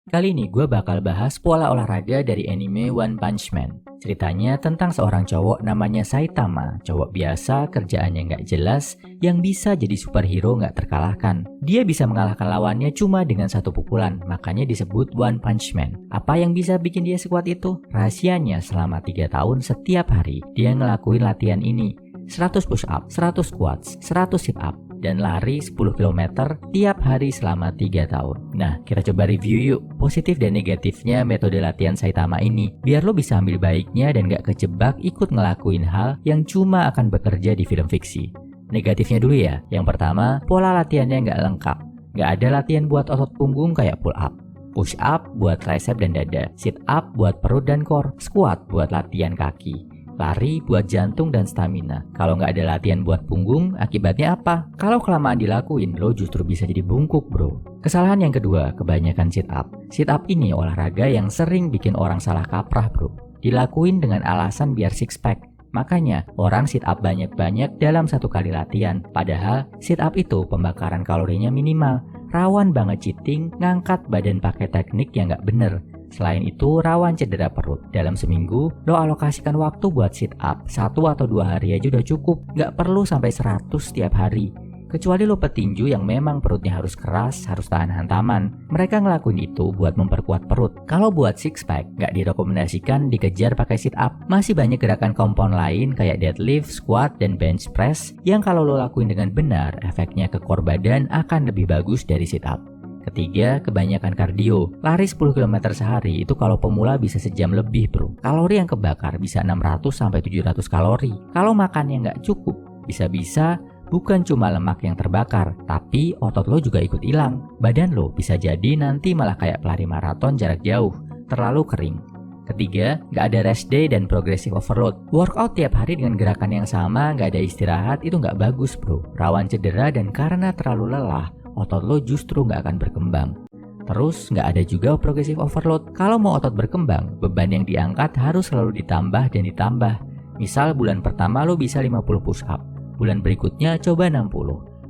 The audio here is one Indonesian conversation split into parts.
Kali ini gue bakal bahas pola olahraga dari anime One Punch Man. Ceritanya tentang seorang cowok namanya Saitama, cowok biasa, kerjaannya nggak jelas, yang bisa jadi superhero nggak terkalahkan. Dia bisa mengalahkan lawannya cuma dengan satu pukulan, makanya disebut One Punch Man. Apa yang bisa bikin dia sekuat itu? Rahasianya selama 3 tahun setiap hari, dia ngelakuin latihan ini. 100 push up, 100 squats, 100 sit up, dan lari 10 km tiap hari selama 3 tahun. Nah, kita coba review yuk positif dan negatifnya metode latihan Saitama ini, biar lo bisa ambil baiknya dan gak kejebak ikut ngelakuin hal yang cuma akan bekerja di film fiksi. Negatifnya dulu ya. Yang pertama, pola latihannya gak lengkap. Gak ada latihan buat otot punggung kayak pull up, push up buat tricep dan dada, sit up buat perut dan core, squat buat latihan kaki, lari buat jantung dan stamina. Kalau nggak ada latihan buat punggung, akibatnya apa? Kalau kelamaan dilakuin, lo justru bisa jadi bungkuk, bro. Kesalahan yang kedua, kebanyakan sit up. Sit up ini olahraga yang sering bikin orang salah kaprah, bro. Dilakuin dengan alasan biar six pack. Makanya, orang sit up banyak-banyak dalam satu kali latihan. Padahal, sit up itu pembakaran kalorinya minimal. Rawan banget cheating, ngangkat badan pakai teknik yang nggak bener. Selain itu, rawan cedera perut. Dalam seminggu, lo alokasikan waktu buat sit up 1 atau 2 hari aja udah cukup. Nggak perlu sampai 100 setiap hari. Kecuali lo petinju yang memang perutnya harus keras, harus tahan hantaman. Mereka ngelakuin itu buat memperkuat perut. Kalau buat six pack, nggak direkomendasikan dikejar pakai sit up. Masih banyak gerakan kompon lain kayak deadlift, squat, dan bench press yang kalau lo lakuin dengan benar, efeknya ke core badan akan lebih bagus dari sit up. Ketiga, kebanyakan kardio. Lari 10 km sehari itu kalau pemula bisa sejam lebih, bro. Kalori yang kebakar bisa 600-700 kalori. Kalau makannya nggak cukup, bisa-bisa bukan cuma lemak yang terbakar, tapi otot lo juga ikut hilang. Badan lo bisa jadi nanti malah kayak pelari maraton jarak jauh, terlalu kering. Ketiga, nggak ada rest day dan progressive overload. Workout tiap hari dengan gerakan yang sama, nggak ada istirahat, itu nggak bagus, bro. Rawan cedera dan karena terlalu lelah, otot lo justru nggak akan berkembang. Terus nggak ada juga progressive overload. Kalau mau otot berkembang, beban yang diangkat harus selalu ditambah dan ditambah. Misal bulan pertama lo bisa 50 push up, bulan berikutnya coba 60,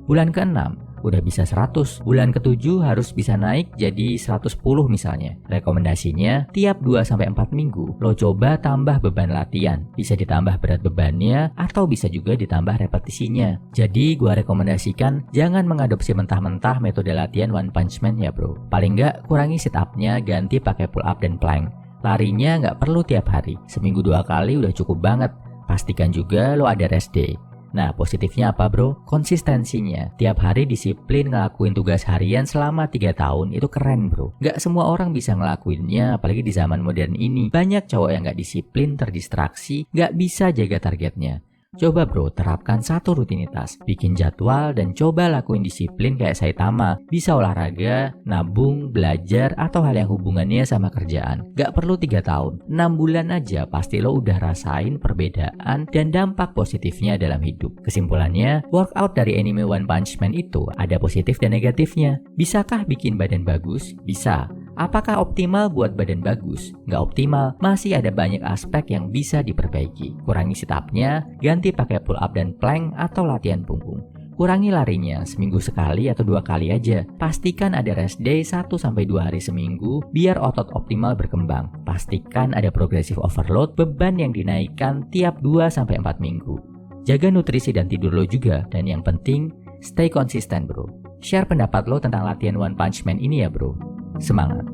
bulan ke-6 udah bisa 100, bulan ke-7 harus bisa naik jadi 110 misalnya. Rekomendasinya tiap 2-4 minggu lo coba tambah beban latihan. Bisa ditambah berat bebannya atau bisa juga ditambah repetisinya. Jadi gua rekomendasikan jangan mengadopsi mentah-mentah metode latihan One Punch Man ya, bro. Paling nggak kurangi sit up-nya, ganti pakai pull up dan plank. Larinya nggak perlu tiap hari, seminggu 2 kali udah cukup banget. Pastikan juga lo ada rest day. Nah, positifnya apa, bro? Konsistensinya. Tiap hari disiplin ngelakuin tugas harian selama 3 tahun itu keren, bro. Gak semua orang bisa ngelakuinnya, apalagi di zaman modern ini. Banyak cowok yang gak disiplin, terdistraksi, gak bisa jaga targetnya. Coba, bro, terapkan satu rutinitas. Bikin jadwal dan coba lakuin disiplin kayak Saitama. Bisa olahraga, nabung, belajar, atau hal yang hubungannya sama kerjaan. Gak perlu 3 tahun. 6 bulan aja pasti lo udah rasain perbedaan dan dampak positifnya dalam hidup. Kesimpulannya, workout dari anime One Punch Man itu ada positif dan negatifnya. Bisakah bikin badan bagus? Bisa. Apakah optimal buat badan bagus? Nggak optimal, masih ada banyak aspek yang bisa diperbaiki. Kurangi sit up-nya, ganti pakai pull up dan plank atau latihan punggung. Kurangi larinya seminggu sekali atau 2 kali aja. Pastikan ada rest day 1-2 hari seminggu biar otot optimal berkembang. Pastikan ada progressive overload, beban yang dinaikkan tiap 2-4 minggu. Jaga nutrisi dan tidur lo juga. Dan yang penting, stay konsisten, bro. Share pendapat lo tentang latihan One Punch Man ini ya, bro. Semangat!